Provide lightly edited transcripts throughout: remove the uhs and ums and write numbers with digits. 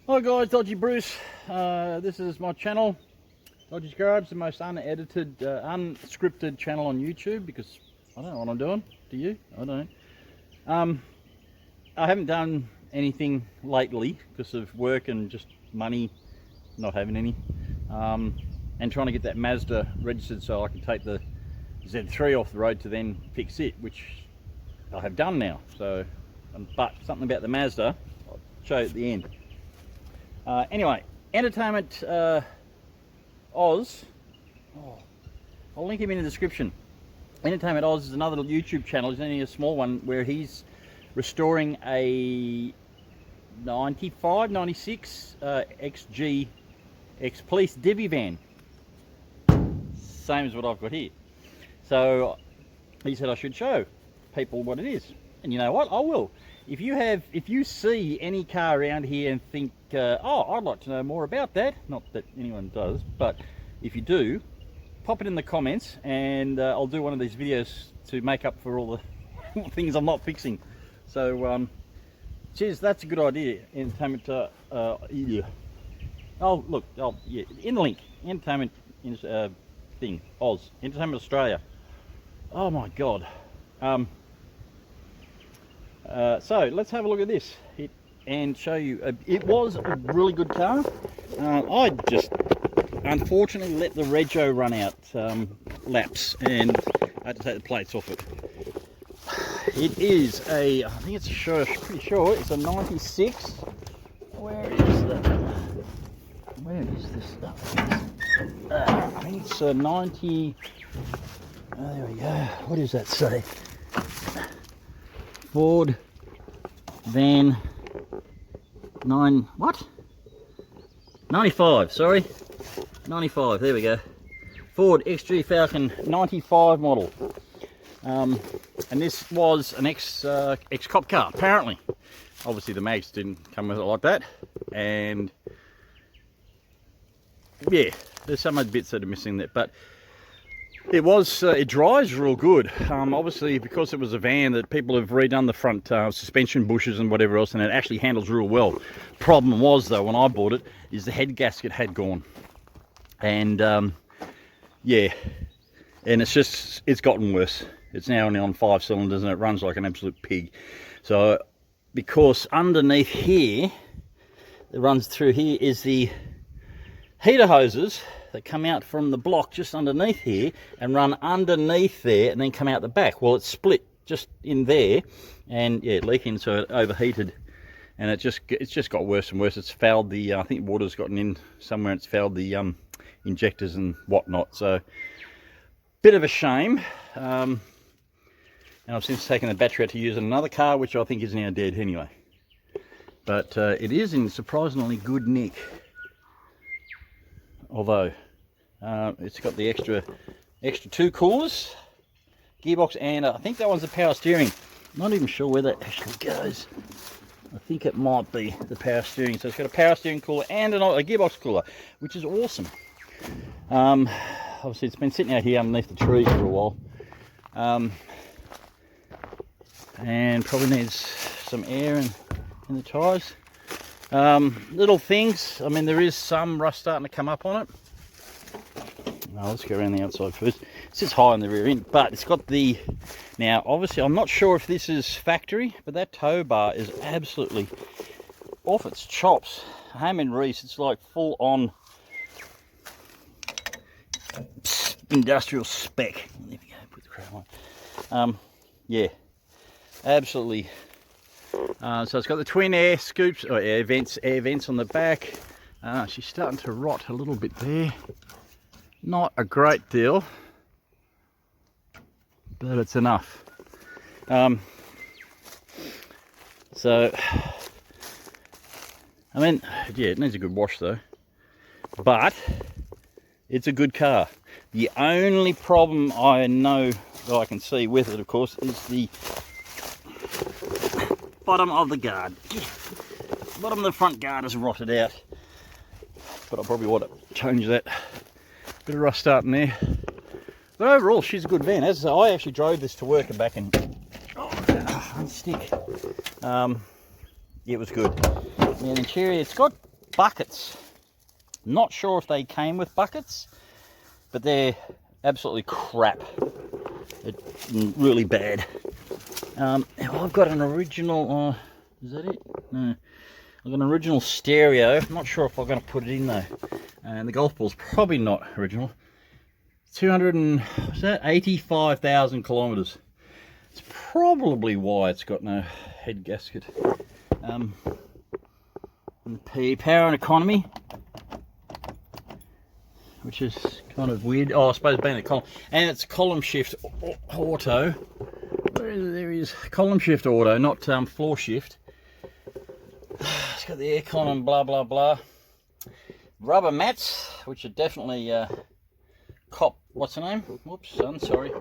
Hi guys, Dodgee Bruce. This is my channel, Dodgee's Garage, the most unedited, unscripted channel on YouTube because I don't know what I'm doing. Do you? I don't. I haven't done anything lately because of work and just money, not having any, and trying to get that Mazda registered so I can take the Z3 off the road to then fix it, which I have done now. So, but something about the Mazda, I'll show you at the end. Anyway, Entertainment Oz, I'll link him in the description. Entertainment Oz is another YouTube channel. It's only a small one where he's restoring a 95, 96 XG ex-police Debbie van. Same as what I've got here. So he said I should show people what it is. And you know what? I will. If you see any car around here and think, oh, I'd like to know more about that, not that anyone does, but if you do, pop it in the comments and I'll do one of these videos to make up for all the things I'm not fixing. So, cheers, that's a good idea. Entertainment, yeah. Oh, look, oh, yeah, in the link, Entertainment thing, Oz, Entertainment Australia. Oh my God. So let's have a look at this and show you. It was a really good car. I just unfortunately let the rego run out laps and I had to take the plates off it. It is a, I think it's pretty sure it's a 96. Where is this stuff? I think it's a 90. Oh, there we go. What does that say? Ford van 95, sorry, 95, there we go. Ford XG Falcon 95 model. And this was an ex-cop car, apparently. Obviously the mags didn't come with it like that. And yeah, there's some other bits that are missing there, but it drives real good. Obviously because it was a van that people have redone the front suspension bushes and whatever else, and it actually handles real well. Problem was though, when I bought it, is the head gasket had gone. And yeah, and it's gotten worse. It's now only on 5 cylinders and it runs like an absolute pig. So because underneath here, that runs through here, is the heater hoses that come out from the block just underneath here and run underneath there and then come out the back. Well, it's split just in there and yeah, leaking, so it overheated and it's just got worse and worse. It's fouled the I think water's gotten in somewhere and it's fouled the injectors and whatnot. So bit of a shame. And I've since taken the battery out to use in another car, which I think is now dead anyway. But it is in surprisingly good nick. Although it's got the extra 2 coolers, gearbox, and I think that one's the power steering. I'm not even sure where that actually goes. I think it might be the power steering. So it's got a power steering cooler and a gearbox cooler, which is awesome. Obviously it's been sitting out here underneath the trees for a while, and probably needs some air in the tyres. Little things, I mean there is some rust starting to come up on it. Now let's go around the outside first. It sits high on the rear end, but it's got the, now obviously I'm not sure if this is factory, but that tow bar is absolutely off its chops. Ham Reese, it's like full on industrial spec. There we go, put the crap on. Yeah, absolutely. So it's got the twin air scoops, or air vents on the back. She's starting to rot a little bit there. Not a great deal, but it's enough. So, I mean, yeah, it needs a good wash though, but it's a good car. The only problem I know that I can see with it, of course, is the bottom of the guard. Bottom of the front guard is rotted out, but I probably want to change that. Bit of rust starting there, but overall she's a good van. As I actually drove this to work and back and unstick. It was good. And the interior, it's got buckets. Not sure if they came with buckets, but they're absolutely crap. They're really bad. I've got an original, is that it? No. I've got an original stereo. I'm not sure if I'm going to put it in though. And the golf ball's probably not original. 285,000 kilometres. It's probably why it's got no head gasket. And the power and economy, which is kind of weird. Oh, I suppose being a column, and it's column shift auto. Where is it? There is column shift auto, not floor shift. It's got the aircon and blah blah blah. Rubber mats, which are definitely cop. What's the name? Whoops, son. Sorry.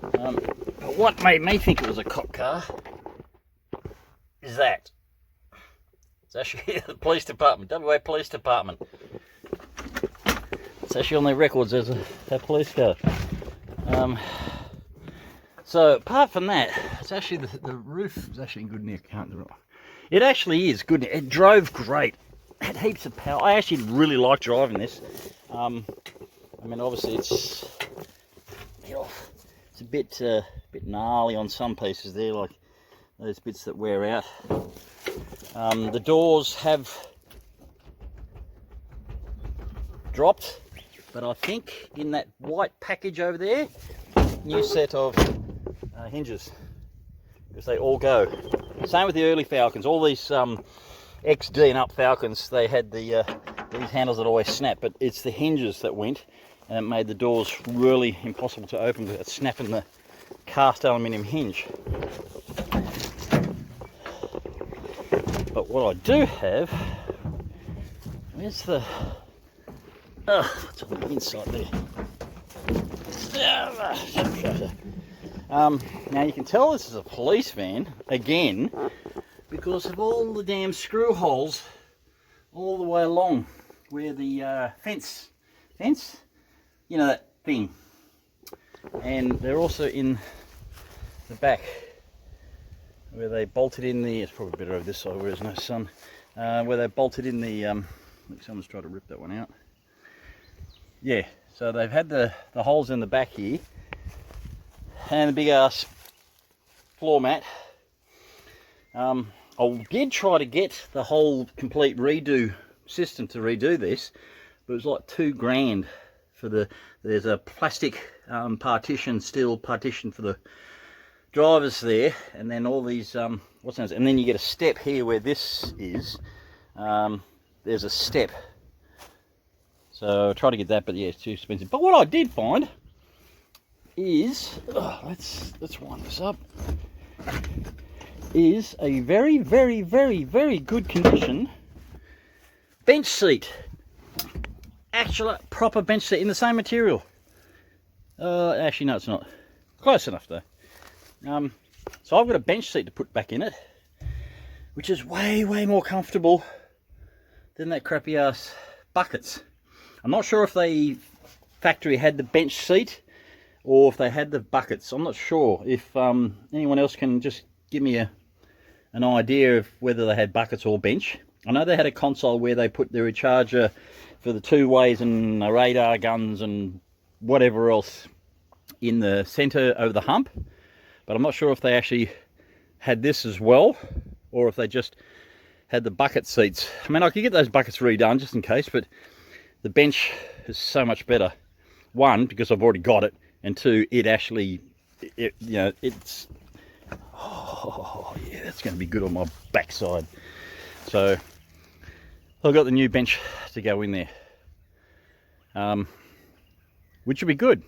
But what made me think it was a cop car is that it's actually the police department, WA Police Department. It's actually on their records as a police car. So apart from that, it's actually the roof is actually in good nick. It actually is good. It drove great. It had heaps of power. I actually really like driving this. I mean, obviously it's a bit gnarly on some pieces there, like those bits that wear out. The doors have dropped, but I think in that white package over there, new set of hinges, because they all go. Same with the early Falcons. All these XD and up Falcons, they had these handles that always snap, but it's the hinges that went, and it made the doors really impossible to open with it snapping the cast aluminium hinge. But what I do have, where's the, what's on the inside there? Now you can tell this is a police van, again, because of all the damn screw holes all the way along where the fence, you know, that thing. And they're also in the back where they bolted in the, it's probably better over this side where there's no sun, where they bolted in the, look, someone's tried to rip that one out. Yeah, so they've had the holes in the back here, and the big ass floor mat. I did try to get the whole complete redo system to redo this, but it was like $2,000 for there's a plastic partition, steel partition for the drivers there, and then all these what's that? And then you get a step here where this is. There's a step, so I tried to get that, but yeah, it's too expensive. But what I did find is, let's wind this up, is a very, very, very, very good condition bench seat. Actual proper bench seat in the same material. Actually no, it's not. Close enough though. So I've got a bench seat to put back in it, which is way, way more comfortable than that crappy ass buckets. I'm not sure if the factory had the bench seat or if they had the buckets. I'm not sure. If anyone else can just give me an idea of whether they had buckets or bench. I know they had a console where they put their recharger for the 2-ways and the radar guns and whatever else in the center over the hump, but I'm not sure if they actually had this as well or if they just had the bucket seats. I mean, I could get those buckets redone just in case, but the bench is so much better. One, because I've already got it, and two, it actually, you know, it's, oh yeah, that's going to be good on my backside. So I've got the new bench to go in there, which would be good.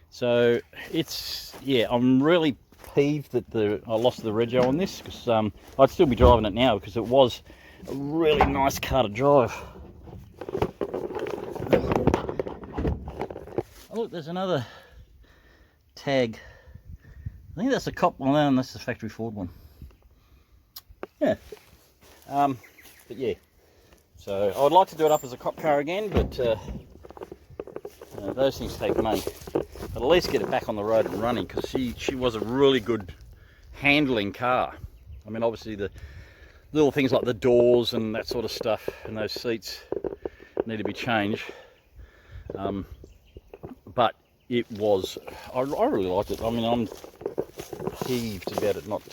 So it's, yeah, I'm really peeved that I lost the rego on this, because I'd still be driving it now because it was a really nice car to drive. Oh, look, there's another tag. I think that's a cop one, and that's the factory Ford one. Yeah. But yeah. So I would like to do it up as a cop car again, but those things take money. But at least get it back on the road and running, because she was a really good handling car. I mean, obviously the little things like the doors and that sort of stuff, and those seats need to be changed. But it was, I really liked it. I mean, I'm peeved about it not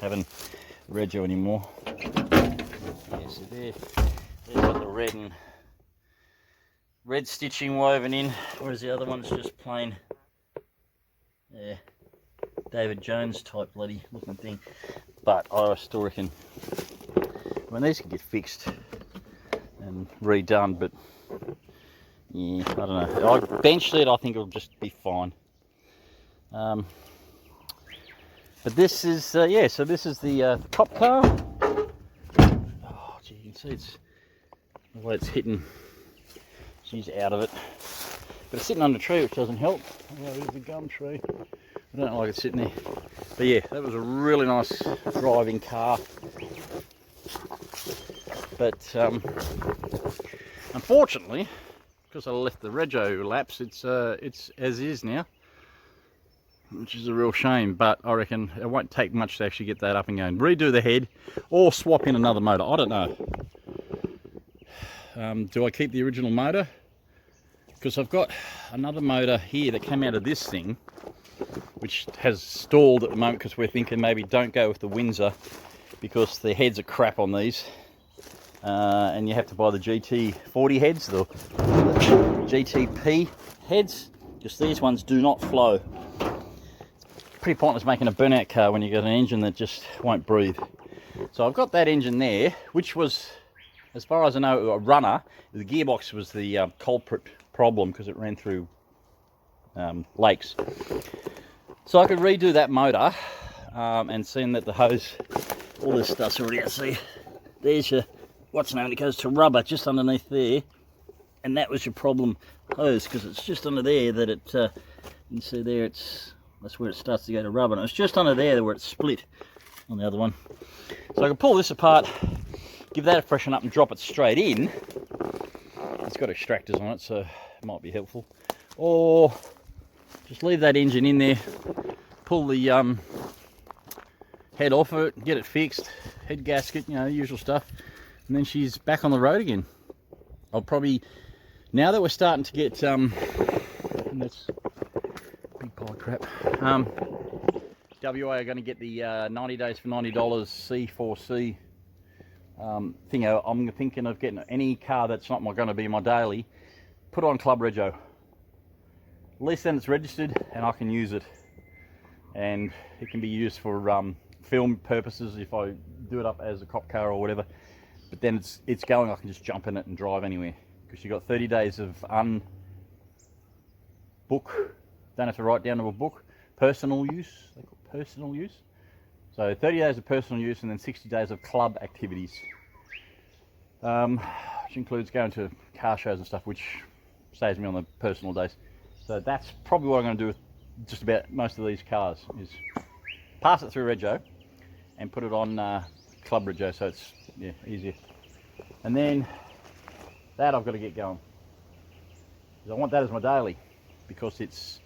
having rego anymore. Yeah, so there's got the red stitching woven in, whereas the other one's just plain, yeah, David Jones type bloody looking thing. But I still reckon, I mean, these can get fixed and redone, but yeah, I don't know. Eventually, I think it'll just be fine. But this is, yeah, so this is the cop car. Oh, gee, you can see it's, the way it's hitting, she's out of it. But it's sitting under a tree, which doesn't help. Oh, there's the gum tree. I don't like it sitting there. But yeah, that was a really nice driving car. But unfortunately, because I left the rego lapse, it's as is now, which is a real shame. But I reckon it won't take much to actually get that up and going. Redo the head or swap in another motor. I don't know. Do I keep the original motor? Because I've got another motor here that came out of this thing, which has stalled at the moment because we're thinking maybe don't go with the Windsor because the heads are crap on these. And you have to buy the GT40 heads, the GTP heads, because these ones do not flow. It's pretty pointless making a burnout car when you've got an engine that just won't breathe. So I've got that engine there, which was, as far as I know, a runner. The gearbox was the culprit problem because it ran through lakes. So I could redo that motor, and seeing that the hose, all this stuff's already out. See, there's your, what's known, it goes to rubber just underneath there, and that was your problem hose, because it's just under there that it, you can see there, that's where it starts to go to rubber, and it's just under there where it's split on the other one. So I can pull this apart, give that a freshen up and drop it straight in. It's got extractors on it, so it might be helpful. Or just leave that engine in there, pull the head off it, get it fixed, head gasket, you know, usual stuff, and then she's back on the road again. I'll probably, now that we're starting to get, and that's big pile of crap, WA are going to get the 90 days for $90 C4C thing. I'm thinking of getting any car that's not going to be my daily, put on Club Rego. At least then it's registered and I can use it. And it can be used for film purposes if I do it up as a cop car or whatever. But then it's going, I can just jump in it and drive anywhere. Because you've got 30 days of unbook, don't have to write down to a book, personal use, they call it personal use. So 30 days of personal use and then 60 days of club activities. Which includes going to car shows and stuff, which saves me on the personal days. So that's probably what I'm going to do with just about most of these cars, is pass it through rego and put it on Club Rego, so it's, yeah, easier. And then that I've got to get going, because I want that as my daily, because it's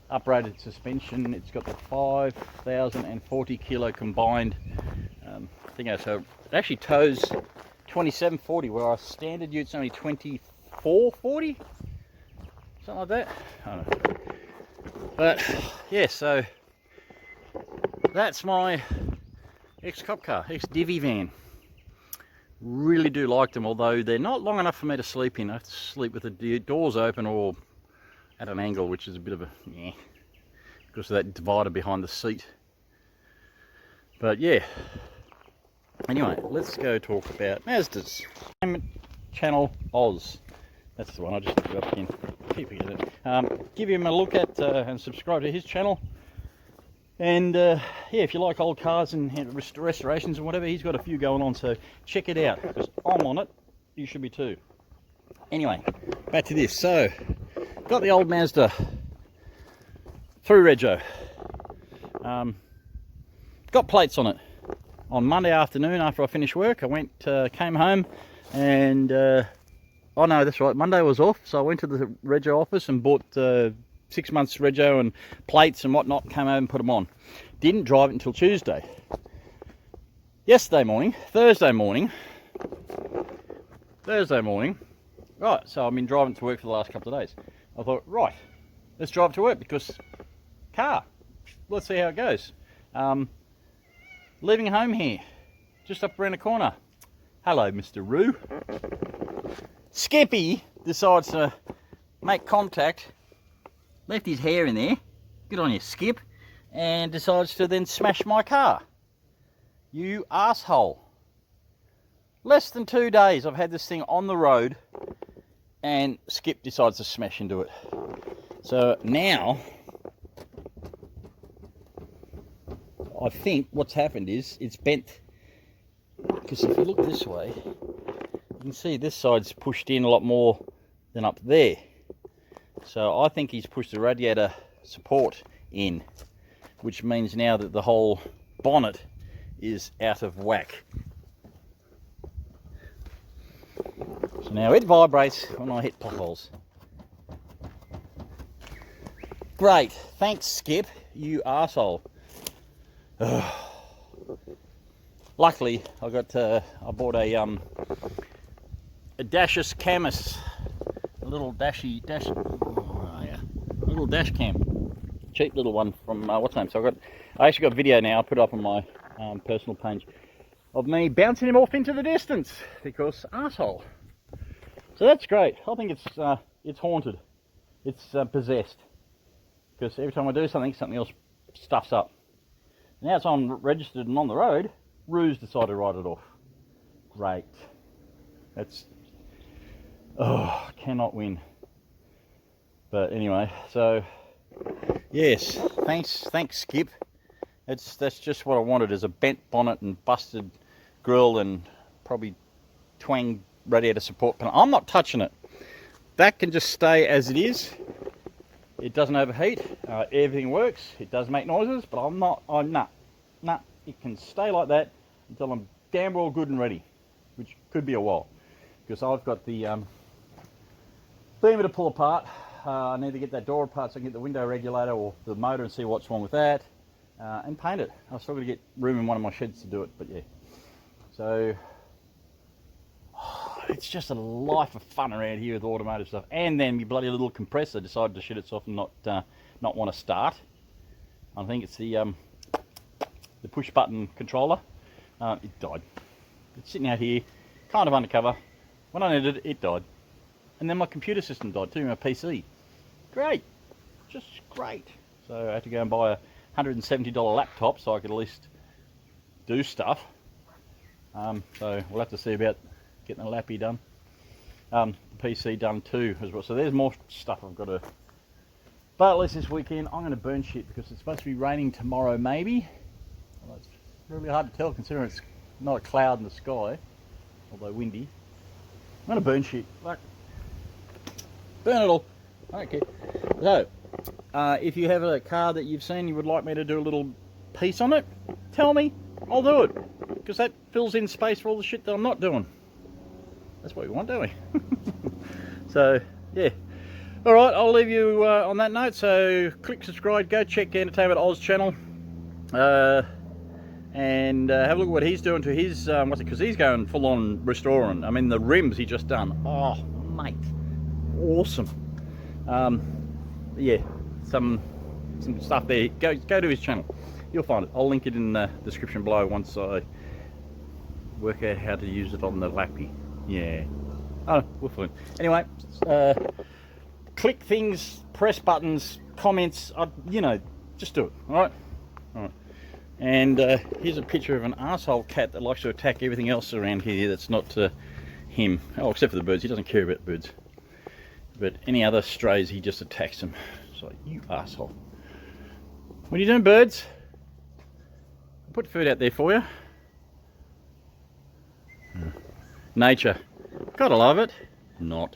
uprated suspension. It's got the 5,040 kilo combined thing, so it actually tows 2740, where our standard ute's only 2440, something like that. I don't know. But yeah, so that's my ex-cop car, ex-divvy van. Really do like them, although they're not long enough for me to sleep in. I have to sleep with the doors open or at an angle, which is a bit of a yeah, because of that divider behind the seat. But yeah, anyway, let's go talk about Mazdas. Channel Oz, that's the one. I just looked it up again. Keep forgetting it. Give him a look at and subscribe to his channel. And yeah, if you like old cars and restorations and whatever, he's got a few going on, so check it out, because I'm on it, you should be too. Anyway, back to this. So got the old Mazda through rego, got plates on it. On Monday afternoon after I finished work, I went, came home, and oh no, that's right, Monday was off, so I went to the rego office and bought 6 months rego and plates and whatnot, came home and put them on. Didn't drive it until Tuesday. Yesterday morning, Thursday morning. Right, so I've been driving to work for the last couple of days. I thought, right, let's drive to work because car. Let's see how it goes. Leaving home here, just up around the corner. Hello, Mr. Roo. Skippy decides to make contact, left his hair in there, good on you, Skip, and decides to then smash my car. You asshole. Less than 2 days I've had this thing on the road and Skip decides to smash into it. So now, I think what's happened is it's bent, because if you look this way, you can see this side's pushed in a lot more than up there. So I think he's pushed the radiator support in, which means now that the whole bonnet is out of whack. So now it vibrates when I hit potholes. Great, thanks Skip, you arsehole. Luckily, I bought a Dashus Camus, a little dash cam, cheap little one from what's the name. So I actually got a video now. I'll put it up on my personal page of me bouncing him off into the distance because arsehole. So that's great. I think it's haunted, it's possessed, because every time I do something, something else stuffs up. Now it's on registered and on the road. Roo's decided to write it off. Great. That's, cannot win. But anyway, so yes, thanks Skip. That's just what I wanted, is a bent bonnet and busted grill and probably twang radiator support panel. I'm not touching it. That can just stay as it is. It doesn't overheat. Everything works. It does make noises, but nah. It can stay like that until I'm damn well good and ready, which could be a while, because I've got the beamer to pull apart. I need to get that door apart so I can get the window regulator or the motor and see what's wrong with that, and paint it. I've still got to get room in one of my sheds to do it, but yeah. So it's just a life of fun around here with automotive stuff. And then my bloody little compressor decided to shit itself and not want to start. I think it's the push button controller. It died. It's sitting out here, kind of undercover. When I needed it, it died. And then my computer system died too, my PC. Great, just great. So I had to go and buy a $170 laptop so I could at least do stuff. So we'll have to see about getting the lappy done. The PC done too as well. So there's more stuff I've got to. But at least this weekend I'm going to burn shit, because it's supposed to be raining tomorrow maybe. Well, it's really hard to tell considering it's not a cloud in the sky, although windy. I'm going to burn shit. Like, burn it all. I don't care. So, if you have a car that you've seen you would like me to do a little piece on it, tell me. I'll do it, because that fills in space for all the shit that I'm not doing. That's what we want, don't we? So, yeah. Alright, I'll leave you on that note. So, click subscribe, go check Entertainment Oz channel. And have a look at what he's doing to his, because he's going full on restoring. I mean, the rims he just done. Oh, mate. Awesome. Yeah, some stuff there. Go to his channel. You'll find it. I'll link it in the description below once I work out how to use it on the lappy. Yeah. Oh, we'll find. Anyway, click things, press buttons, comments. You know, just do it. All right. All right. And here's a picture of an arsehole cat that likes to attack everything else around here that's not him. Oh, except for the birds. He doesn't care about birds. But any other strays, he just attacks them. It's like, you arsehole. What are you doing, birds? I put food out there for you. Nature. Gotta love it. Not.